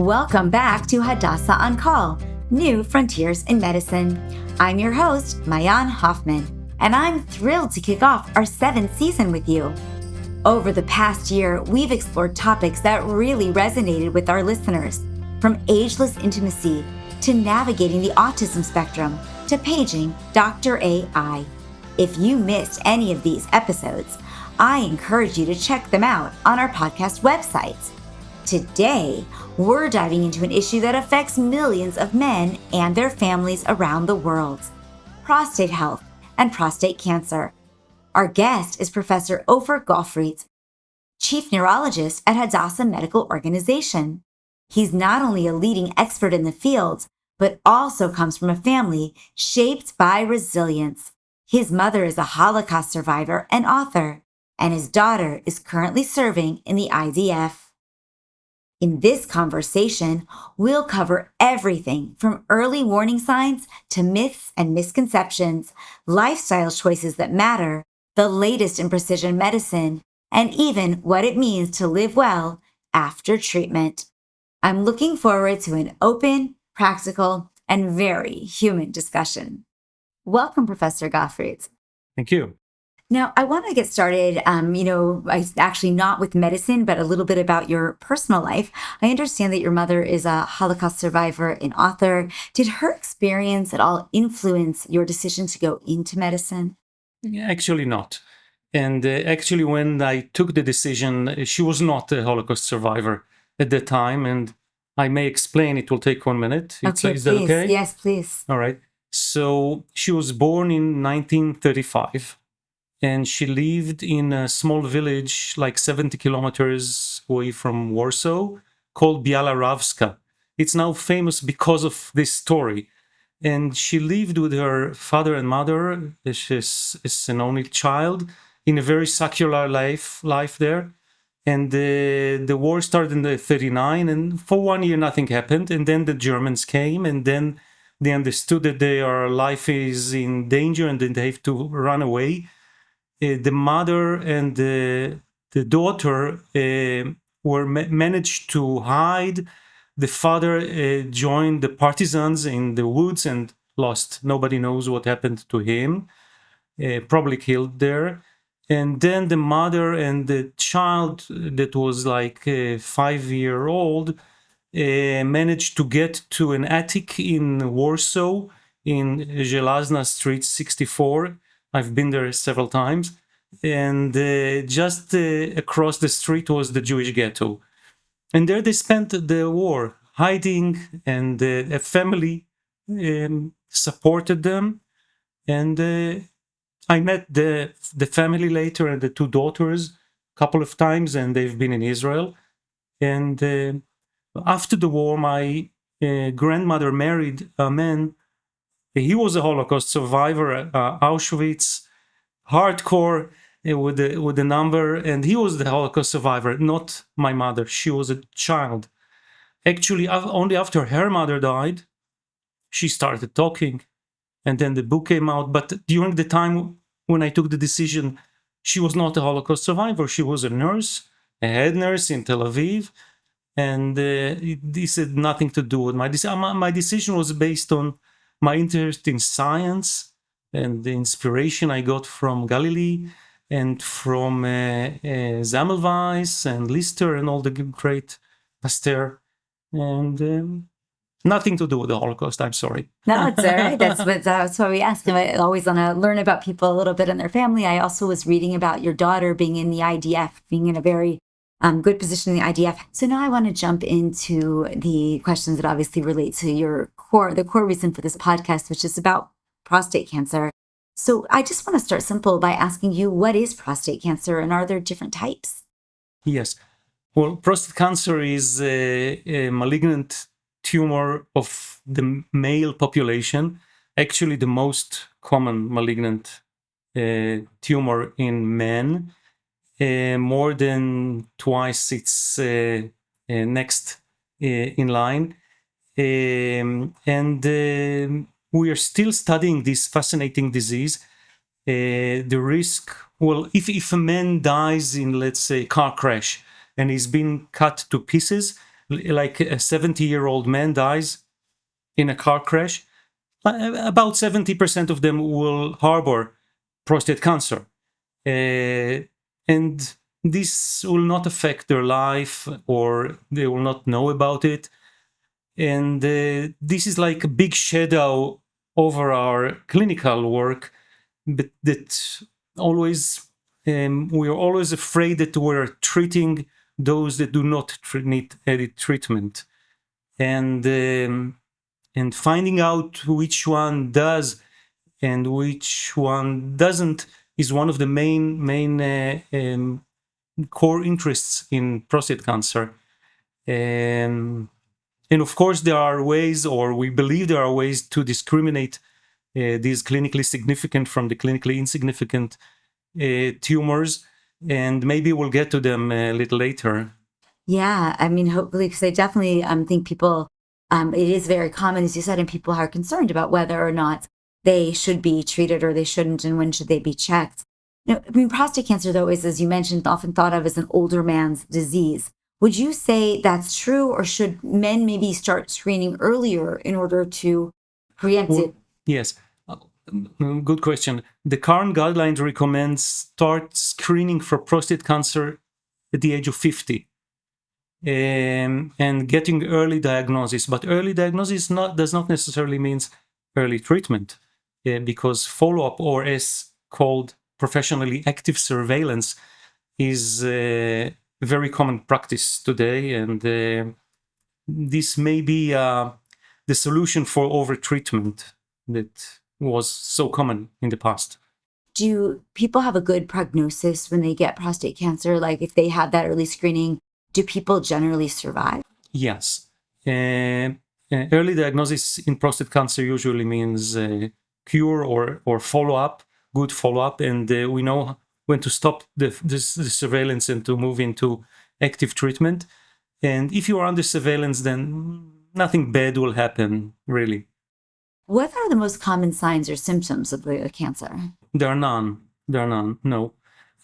Welcome back to Hadassah On Call, New Frontiers in Medicine. I'm your host, Maayan Hoffman, and I'm thrilled to kick off our 7th season with you. Over the past year, we've explored topics that really resonated with our listeners, from ageless intimacy to navigating the autism spectrum to paging Dr. AI. If you missed any of these episodes, I encourage you to check them out on our podcast websites. Today, we're diving into an issue that affects millions of men and their families around the world: prostate health and prostate cancer. Our guest is Professor Ofer Gofrit, Chief Neurologist at Hadassah Medical Organization. He's not only a leading expert in the field, but also comes from a family shaped by resilience. His mother is a Holocaust survivor and author, and his daughter is currently serving in the IDF. In this conversation, we'll cover everything from early warning signs to myths and misconceptions, lifestyle choices that matter, the latest in precision medicine, and even what it means to live well after treatment. I'm looking forward to an open, practical, and very human discussion. Welcome, Professor Gofrit. Thank you. Now, I want to get started, actually not with medicine, but a little bit about your personal life. I understand that your mother is a Holocaust survivor and author. Did her experience at all influence your decision to go into medicine? Actually not. And actually, when I took the decision, she was not a Holocaust survivor at the time. And I may explain, it will take 1 minute. Okay, is that please. okay? Yes, please. All right. So she was born in 1935. And she lived in a small village like 70 kilometers away from Warsaw called Biała-Rawska. It's now famous because of this story. And she lived with her father and mother. She's an only child in a very secular life there. And the war started in the 39, and for 1 year nothing happened. And then the Germans came, and then they understood that their life is in danger and then they have to run away. The mother and the daughter managed to hide. The father joined the partisans in the woods and lost. Nobody knows what happened to him. Probably killed there. And then the mother and the child that was like 5-year-old managed to get to an attic in Warsaw in Żelazna Street 64. I've been there several times, and just across the street was the Jewish ghetto. And there they spent the war hiding, and a family supported them. And I met the family later and the 2 daughters a couple of times, and they've been in Israel. And after the war, my grandmother married a man. He was a Holocaust survivor, Auschwitz, hardcore with the number, and he was the Holocaust survivor, not my mother. She was a child. Actually, only after her mother died, she started talking, and then the book came out. But during the time when I took the decision, she was not a Holocaust survivor. She was a nurse, a head nurse in Tel Aviv, and this had nothing to do with my decision. My decision was based on my interest in science and the inspiration I got from Galilee and from Semmelweis and Lister and all the great Pasteur, and nothing to do with the Holocaust. I'm sorry. No, it's all right. That's why we ask. I always want to learn about people a little bit and their family. I also was reading about your daughter being in the IDF, being in a very good position in the IDF. So now I want to jump into the questions that obviously relate to the core reason for this podcast, which is about prostate cancer. So I just want to start simple by asking you, what is prostate cancer, and are there different types? Yes. Well, prostate cancer is a malignant tumor of the male population, actually the most common malignant tumor in men. More than twice its next in line. And we are still studying this fascinating disease. The risk, well, if a man dies in, let's say, car crash and he's been cut to pieces, like a 70-year-old man dies in a car crash, about 70% of them will harbor prostate cancer. And this will not affect their life, or they will not know about it. And this is like a big shadow over our clinical work, but that always we are always afraid that we're treating those that do not need any treatment, and finding out which one does and which one doesn't is one of the main core interests in prostate cancer. And of course, there are ways, or we believe there are ways, to discriminate these clinically significant from the clinically insignificant tumors, and maybe we'll get to them a little later. Yeah, I mean, hopefully, because I definitely think people, it is very common, as you said, and people are concerned about whether or not they should be treated or they shouldn't, and when should they be checked. I mean, prostate cancer, though, is, as you mentioned, often thought of as an older man's disease. Would you say that's true, or should men maybe start screening earlier in order to preempt it? Yes, good question. The current guidelines recommend start screening for prostate cancer at the age of 50. And getting early diagnosis, but early diagnosis does not necessarily means early treatment, because follow-up, or as called professionally active surveillance, is a very common practice today, and this may be the solution for overtreatment that was so common in the past. Do people have a good prognosis when they get prostate cancer? Like, if they have that early screening, do people generally survive? Yes. Early diagnosis in prostate cancer usually means cure or follow-up, good follow-up, and we know when to stop the surveillance and to move into active treatment. And if you are under surveillance, then nothing bad will happen, really. What are the most common signs or symptoms of the cancer? There are none. No.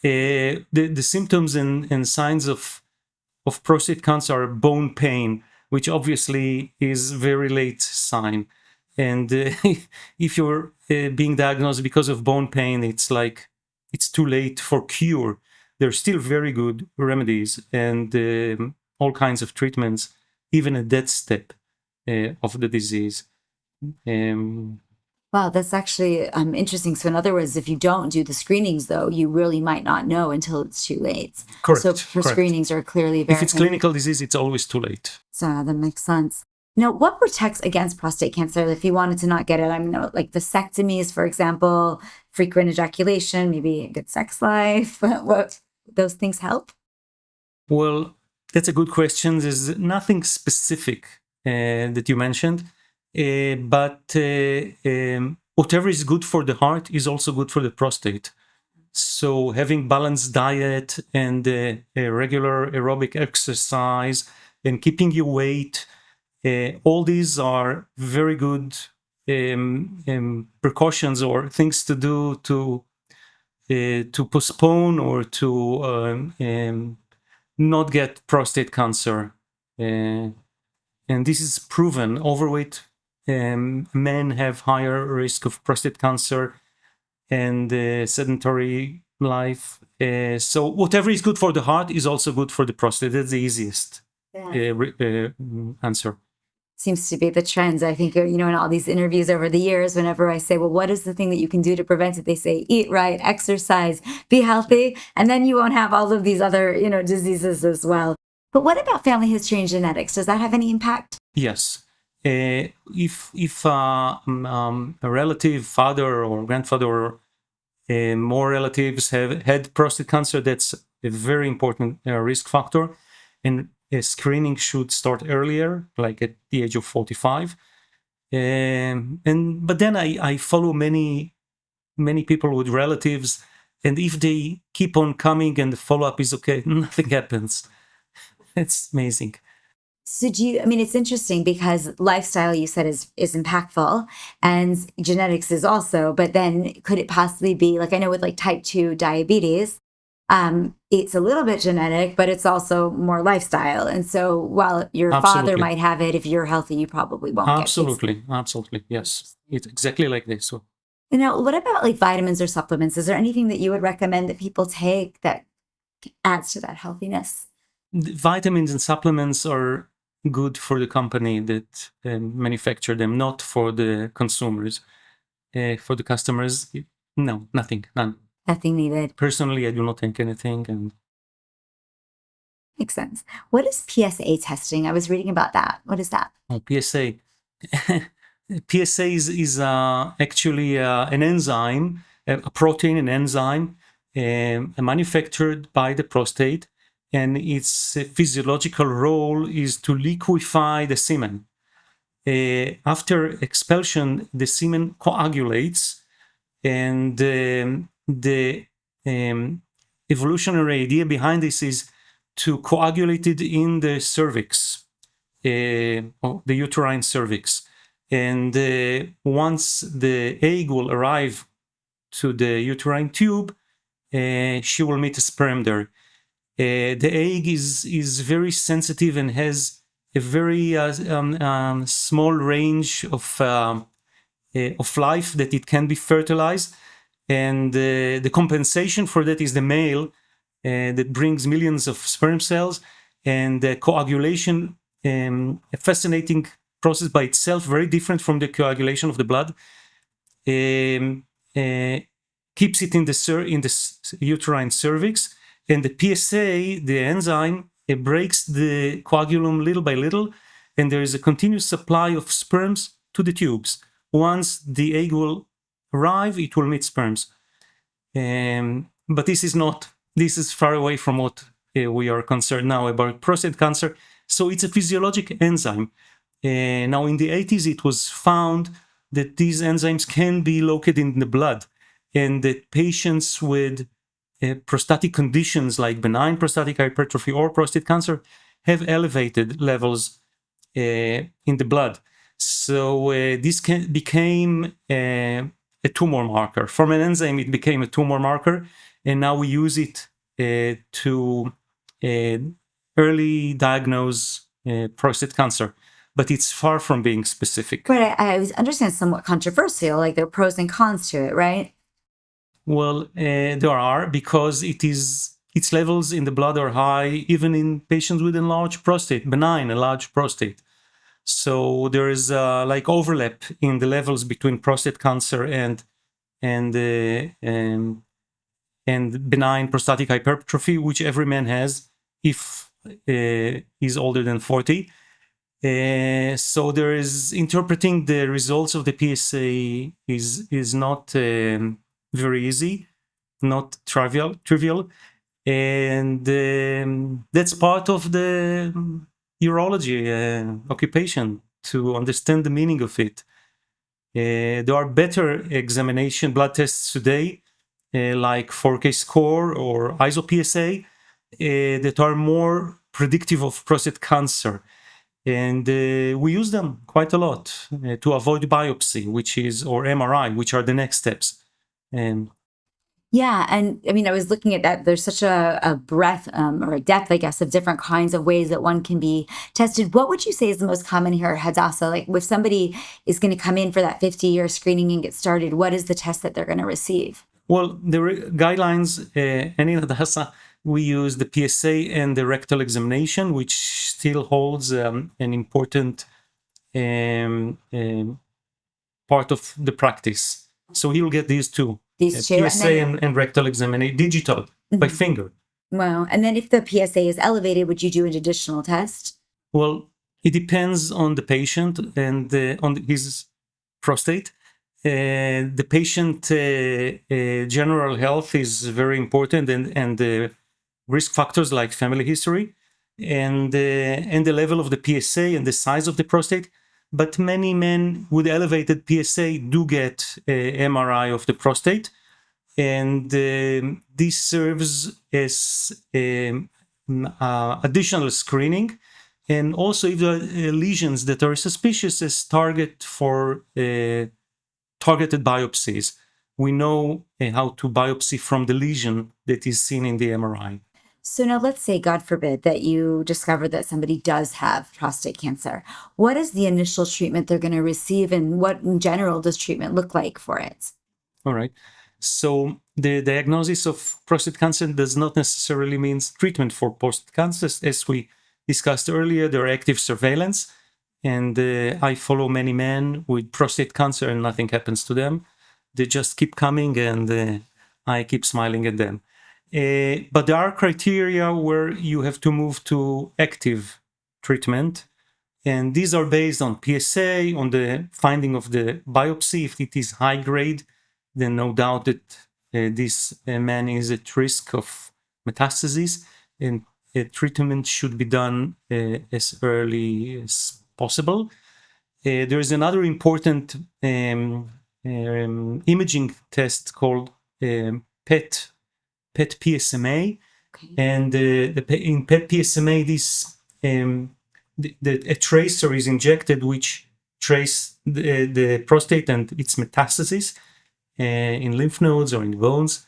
The symptoms and signs of prostate cancer are bone pain, which obviously is very late sign. And if you're being diagnosed because of bone pain, it's like it's too late for cure. There's still very good remedies and all kinds of treatments, even at that step of the disease. Wow, that's actually interesting. So in other words, if you don't do the screenings, though, you really might not know until it's too late. Correct. So screenings are clearly very... If it's clinical disease, it's always too late. So that makes sense. Now, what protects against prostate cancer if you wanted to not get it? I mean, like vasectomies, for example, frequent ejaculation, maybe a good sex life. What those things help? Well, that's a good question. There's nothing specific that you mentioned. But whatever is good for the heart is also good for the prostate. So having balanced diet and regular aerobic exercise and keeping your weight, all these are very good precautions or things to do to postpone or to not get prostate cancer. And this is proven. Overweight men have higher risk of prostate cancer, and sedentary life. So whatever is good for the heart is also good for the prostate. That's the easiest answer. Seems to be the trends. I think, in all these interviews over the years, whenever I say, well, what is the thing that you can do to prevent it? They say, eat right, exercise, be healthy, and then you won't have all of these other, diseases as well. But what about family history and genetics? Does that have any impact? Yes. If a relative, father or grandfather, or more relatives have had prostate cancer, that's a very important risk factor. And screening should start earlier, like at the age of 45. But then I follow many people with relatives, and if they keep on coming and the follow-up is okay, nothing happens. It's amazing. So it's interesting because lifestyle, you said, is impactful, and genetics is also, but then could it possibly be, like, I know with like type 2 diabetes, It's a little bit genetic, but it's also more lifestyle. And so while your father Absolutely. might have it, if you're healthy, you probably won't get it. Absolutely. Yes. It's exactly like this. So, Now, what about like vitamins or supplements? Is there anything that you would recommend that people take that adds to that healthiness? the vitamins and supplements are good for the company that manufacture them, not for the consumers. For the customers, no, nothing, none. Nothing needed. Personally, I do not take anything. And Makes sense. What is PSA testing? I was reading about that. What is that? PSA. PSA is actually an enzyme, a protein, an enzyme manufactured by the prostate, and its physiological role is to liquefy the semen. After expulsion, the semen coagulates, and the evolutionary idea behind this is to coagulate it in the cervix, the uterine cervix. And once the egg will arrive to the uterine tube, she will meet a sperm there. The egg is very sensitive and has a very small range of life that it can be fertilized. And the compensation for that is the male that brings millions of sperm cells, and the coagulation, a fascinating process by itself, very different from the coagulation of the blood, keeps it in the uterine cervix, and the PSA, the enzyme, it breaks the coagulum little by little, and there is a continuous supply of sperms to the tubes. Once the egg will arrive, it will meet sperms. But this is far away from what we are concerned now about prostate cancer. So it's a physiologic enzyme. Now in the 80s, it was found that these enzymes can be located in the blood, and that patients with prostatic conditions like benign prostatic hypertrophy or prostate cancer have elevated levels in the blood. So this became a tumor marker. From an enzyme, it became a tumor marker, and now we use it to early diagnose prostate cancer. But it's far from being specific. But I understand it's somewhat controversial, like there are pros and cons to it, right? Well, there are, because its levels in the blood are high, even in patients with enlarged prostate, benign enlarged prostate. So there is like overlap in the levels between prostate cancer and benign prostatic hypertrophy, which every man has if he's older than 40. So there is interpreting the results of the PSA is not very easy, not trivial, and that's part of the urology occupation, to understand the meaning of it. There are better examination blood tests today, like 4K score or ISO-PSA, that are more predictive of prostate cancer. And we use them quite a lot to avoid biopsy, or MRI, which are the next steps. Yeah, and I mean, I was looking at that. There's such a breadth or a depth, I guess, of different kinds of ways that one can be tested. What would you say is the most common here at Hadassah? Like, if somebody is going to come in for that 50-year screening and get started, what is the test that they're going to receive? Well, the guidelines, and in Hadassah, we use the PSA and the rectal examination, which still holds an important part of the practice. So he'll get these two. PSA and rectal examination, digital, by finger. Wow. And then if the PSA is elevated, would you do an additional test? Well, it depends on the patient and on his prostate. The patient general health is very important, and the risk factors like family history and the level of the PSA and the size of the prostate. But many men with elevated PSA do get MRI of the prostate, and this serves as additional screening, and also if there are lesions that are suspicious, as target for targeted biopsies. we know how to biopsy from the lesion that is seen in the MRI. So now let's say, God forbid, that you discover that somebody does have prostate cancer. What is the initial treatment they're going to receive, and what in general does treatment look like for it? All right. So the diagnosis of prostate cancer does not necessarily mean treatment for prostate cancer. As we discussed earlier, there are active surveillance, and I follow many men with prostate cancer and nothing happens to them. They just keep coming, and I keep smiling at them. But there are criteria where you have to move to active treatment. And these are based on PSA, on the finding of the biopsy. If it is high grade, then no doubt that this man is at risk of metastasis, and treatment should be done as early as possible. There is another important imaging test called PET PSMA, Okay. and in PET PSMA, this a tracer is injected which trace the prostate and its metastasis in lymph nodes or in bones,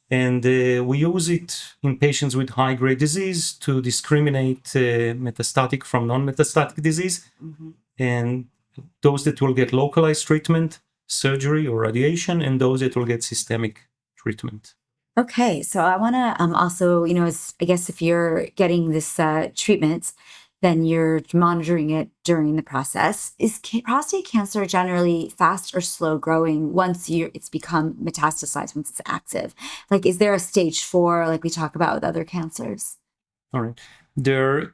and we use it in patients with high-grade disease to discriminate metastatic from non-metastatic disease, and those that will get localized treatment, surgery or radiation, and those that will get systemic treatment. Okay, so I want to also, I guess if you're getting this treatment, then you're monitoring it during the process. Is prostate cancer generally fast or slow growing once it's become metastasized, once it's active? Like, is there a stage 4, like we talk about with other cancers? All right. The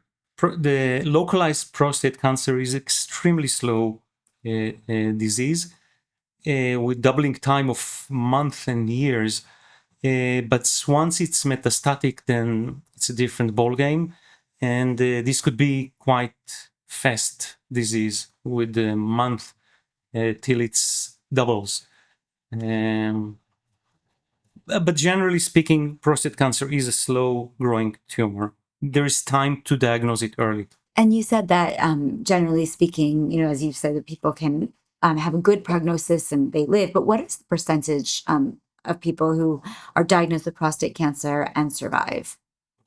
localized prostate cancer is extremely slow disease with doubling time of months and years. But once it's metastatic, then it's a different ballgame. And this could be quite fast disease with a month till it's doubles. But generally speaking, prostate cancer is a slow growing tumor. There is time to diagnose it early. And you said that generally speaking, as you said, that people can have a good prognosis and they live. But what is the percentage of people who are diagnosed with prostate cancer and survive?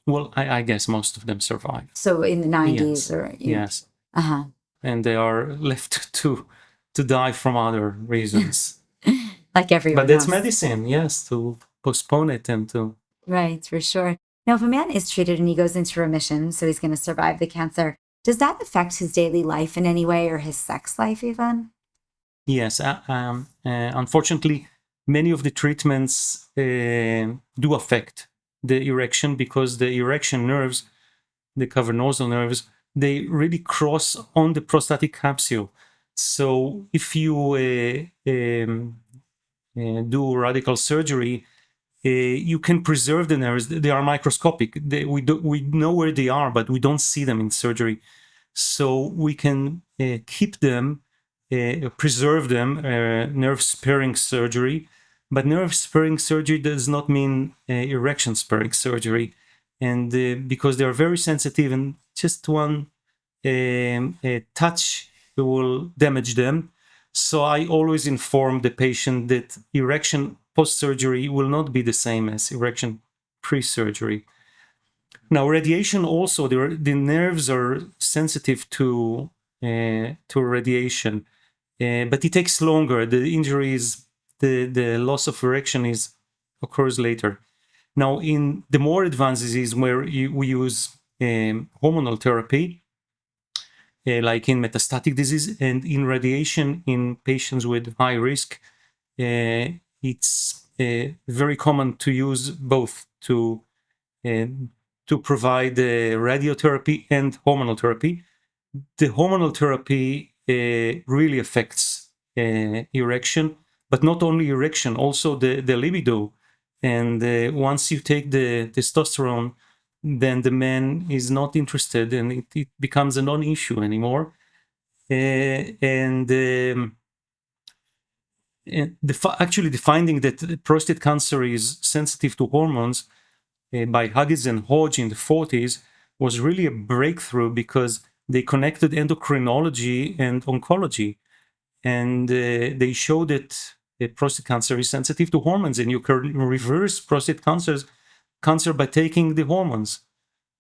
Well, I guess most of them survive. So in the 90s, Yes. or Yes. Uh-huh. And they are left to die from other reasons. Like everyone But that's else. medicine, yes, to postpone it and to... Right, for sure. Now, if a man is treated and he goes into remission, so he's going to survive the cancer, does that affect his daily life in any way, or his sex life even? Yes. Unfortunately, many of the treatments do affect the erection, because the erection nerves, the cavernosal nerves, they really cross on the prostatic capsule. So if you do radical surgery, you can preserve the nerves. They are microscopic. We know where they are, but we don't see them in surgery. So we can keep them, preserve them, nerve-sparing surgery. But nerve-sparing surgery does not mean erection-sparing surgery. And because they are very sensitive, and just one touch will damage them. So I always inform the patient that erection post-surgery will not be the same as erection pre-surgery. Now, radiation also, the nerves are sensitive to radiation, but it takes longer. The injury is, the loss of erection occurs later. Now, in the more advanced disease where we use hormonal therapy, like in metastatic disease and in radiation in patients with high risk, it's very common to use both to provide radiotherapy and hormonal therapy. The hormonal therapy really affects erection, but not only erection, also the libido. And once you take the testosterone, then the man is not interested, and it becomes a non-issue anymore. Actually, the finding that prostate cancer is sensitive to hormones by Huggins and Hodge in the 40s was really a breakthrough, because they connected endocrinology and oncology, and they showed that prostate cancer is sensitive to hormones, and you can reverse prostate cancer by taking the hormones.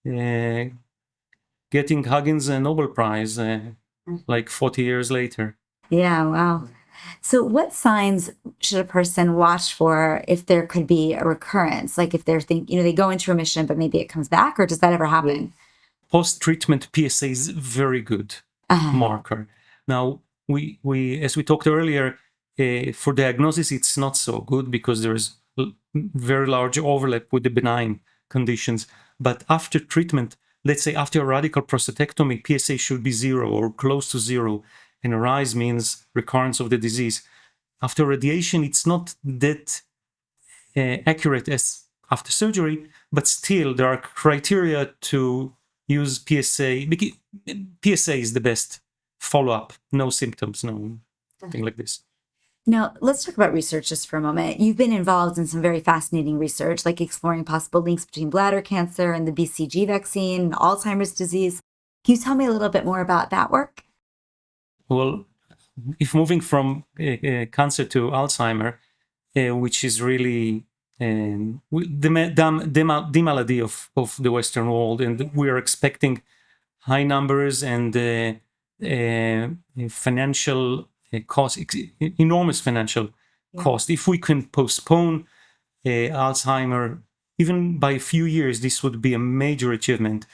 Getting Huggins a Nobel Prize like 40 years later. Yeah, wow. So what signs should a person watch for if there could be a recurrence? Like if they're they go into remission, but maybe it comes back, or does that ever happen? Post-treatment PSA is very good marker. Now, we as we talked earlier, for diagnosis, it's not so good because there is very large overlap with the benign conditions. But after treatment, let's say after a radical prostatectomy, PSA should be 0 or close to 0. And a rise means recurrence of the disease. After radiation, it's not that accurate as after surgery, but still there are criteria to use PSA. PSA is the best follow-up, no symptoms, no thing like this. Now, let's talk about research just for a moment. You've been involved in some very fascinating research, like exploring possible links between bladder cancer and the BCG vaccine and Alzheimer's disease. Can you tell me a little bit more about that work? Well, if moving from cancer to Alzheimer, which is really the malady of the Western world, and we are expecting high numbers and financial cost, enormous financial cost. If we can postpone Alzheimer even by a few years, this would be a major achievement.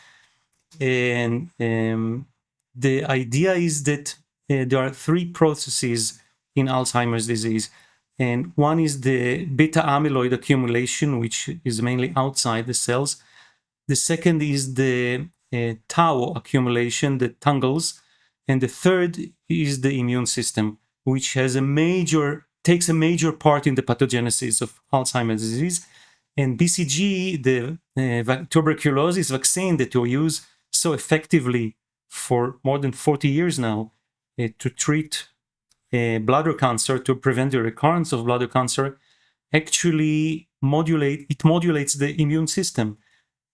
And the idea is that there are 3 processes in Alzheimer's disease. And one is the beta amyloid accumulation, which is mainly outside the cells. The second is the tau accumulation, the tangles. And the third is the immune system, which takes a major part in the pathogenesis of Alzheimer's disease. And BCG, the tuberculosis vaccine that we use so effectively for more than 40 years now to treat bladder cancer, to prevent the recurrence of bladder cancer, actually modulates the immune system.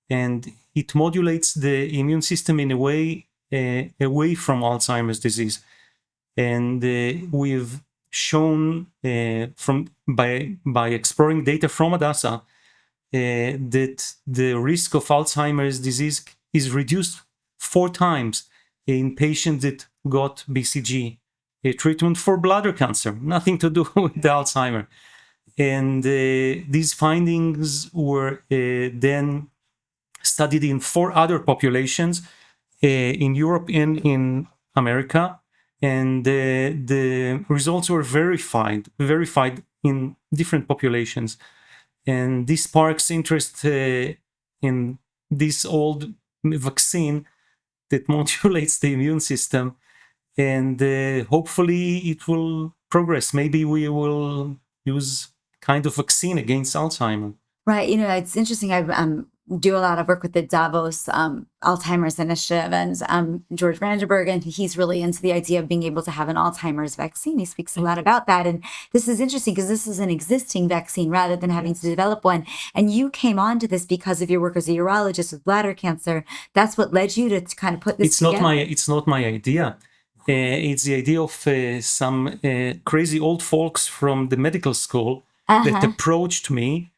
And it modulates the immune system in a way away from Alzheimer's disease. And we've shown by exploring data from Hadassah that the risk of Alzheimer's disease is reduced 4 times in patients that got BCG treatment for bladder cancer, nothing to do with the Alzheimer. And these findings were then studied in 4 other populations in Europe and in America. And the results were verified in different populations. And this sparks interest in this old vaccine that modulates the immune system. And hopefully it will progress. Maybe we will use kind of vaccine against Alzheimer. Right. It's interesting. I do a lot of work with the Davos Alzheimer's Initiative and George Brandenburg, and he's really into the idea of being able to have an Alzheimer's vaccine. He speaks a lot about that. And this is interesting because this is an existing vaccine rather than having to develop one. And you came onto this because of your work as a urologist with bladder cancer. That's what led you to kind of put this together. It's not my idea. It's the idea of some crazy old folks from the medical school that approached me.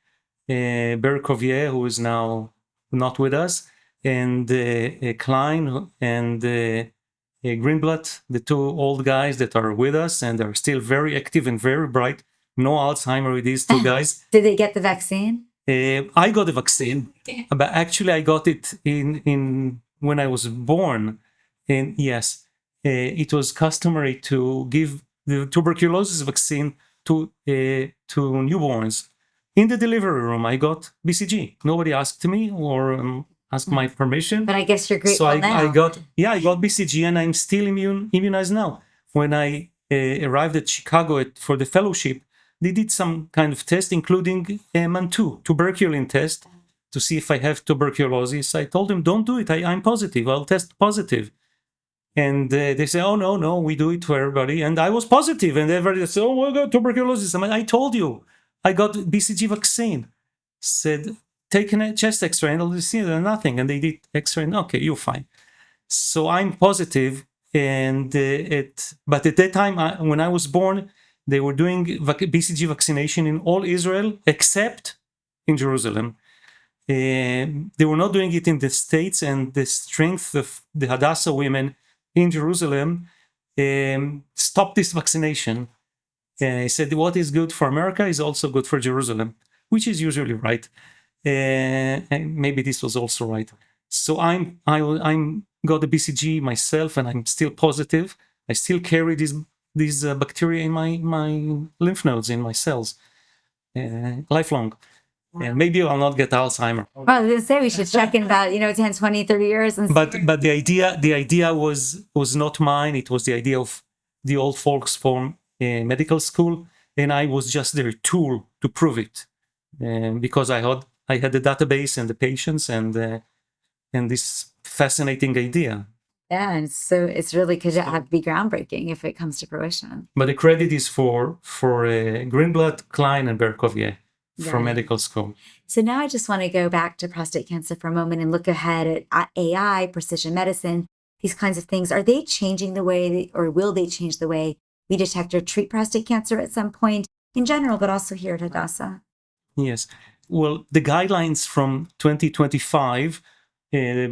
Berkovier, who is now not with us, and Klein and Greenblatt, the 2 old guys that are with us and are still very active and very bright. No Alzheimer with these 2 guys. Did they get the vaccine? I got the vaccine, but actually I got it in when I was born. And yes, it was customary to give the tuberculosis vaccine to newborns. In the delivery room, I got BCG. Nobody asked me or asked my permission. But I guess you're grateful now. I got BCG, and I'm still immunized now. When I arrived at Chicago for the fellowship, they did some kind of test, including MAN2, tuberculin test, to see if I have tuberculosis. I told them, don't do it. I'm positive. I'll test positive. And they say, oh, no, we do it for everybody. And I was positive, and everybody said, oh, I got tuberculosis. I told you. I got BCG vaccine. Said, take a chest x-ray and they'll see nothing. And they did x-ray and okay, you're fine. So I'm positive. And but at that time, when I was born, They were doing BCG vaccination in all Israel except in Jerusalem. They were not doing it in the States, and the strength of the Hadassah women in Jerusalem stopped this vaccination. He said, what is good for America is also good for Jerusalem, which is usually right. And maybe this was also right. So I'm got the BCG myself, and I'm still positive. I still carry these bacteria in my lymph nodes, in my cells, lifelong. Wow. And maybe I'll not get Alzheimer. Well, I was going to say we should check in about 10, 20, 30 years. But the idea was not mine. It was the idea of the old folks from medical school, and I was just their tool to prove it. Because I had the database and the patients and this fascinating idea. Yeah, and so it's really could have to be groundbreaking if it comes to fruition. But the credit is for Greenblatt, Klein, and Berkovier from medical school. So now I just want to go back to prostate cancer for a moment and look ahead at AI, precision medicine, these kinds of things. Are they changing the way, or will they change the way we detect or treat prostate cancer at some point in general, but also here at Hadassah? Yes. Well, the guidelines from 2025,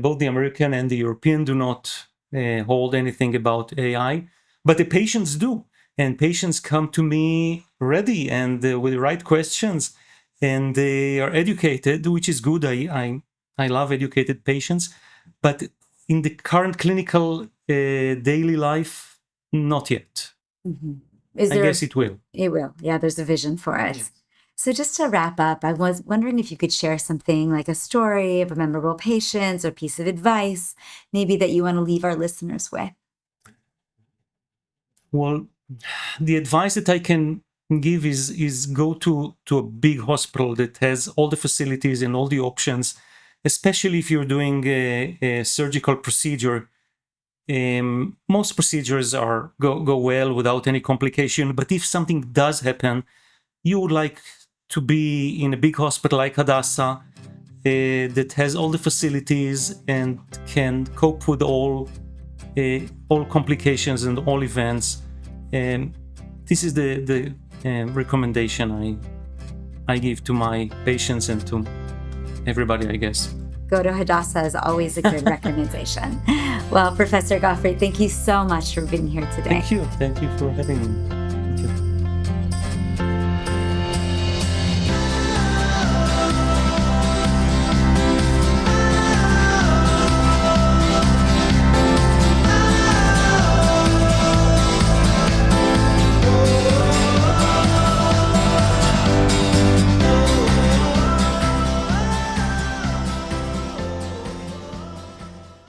both the American and the European do not hold anything about AI, but the patients do. And patients come to me ready and with the right questions, and they are educated, which is good. I love educated patients, but in the current clinical daily life, not yet. Mm-hmm. I guess it will. It will. Yeah, there's a vision for it. Yes. So just to wrap up, I was wondering if you could share something like a story of a memorable patient or piece of advice, maybe that you want to leave our listeners with. Well, the advice that I can give is go to a big hospital that has all the facilities and all the options, especially if you're doing a surgical procedure. Most procedures go well without any complication, but if something does happen, you would like to be in a big hospital like Hadassah that has all the facilities and can cope with all complications and all events. This is the recommendation I give to my patients and to everybody, I guess. Go to Hadassah is always a good recommendation. Well, Professor Gofrit, thank you so much for being here today. Thank you for having me.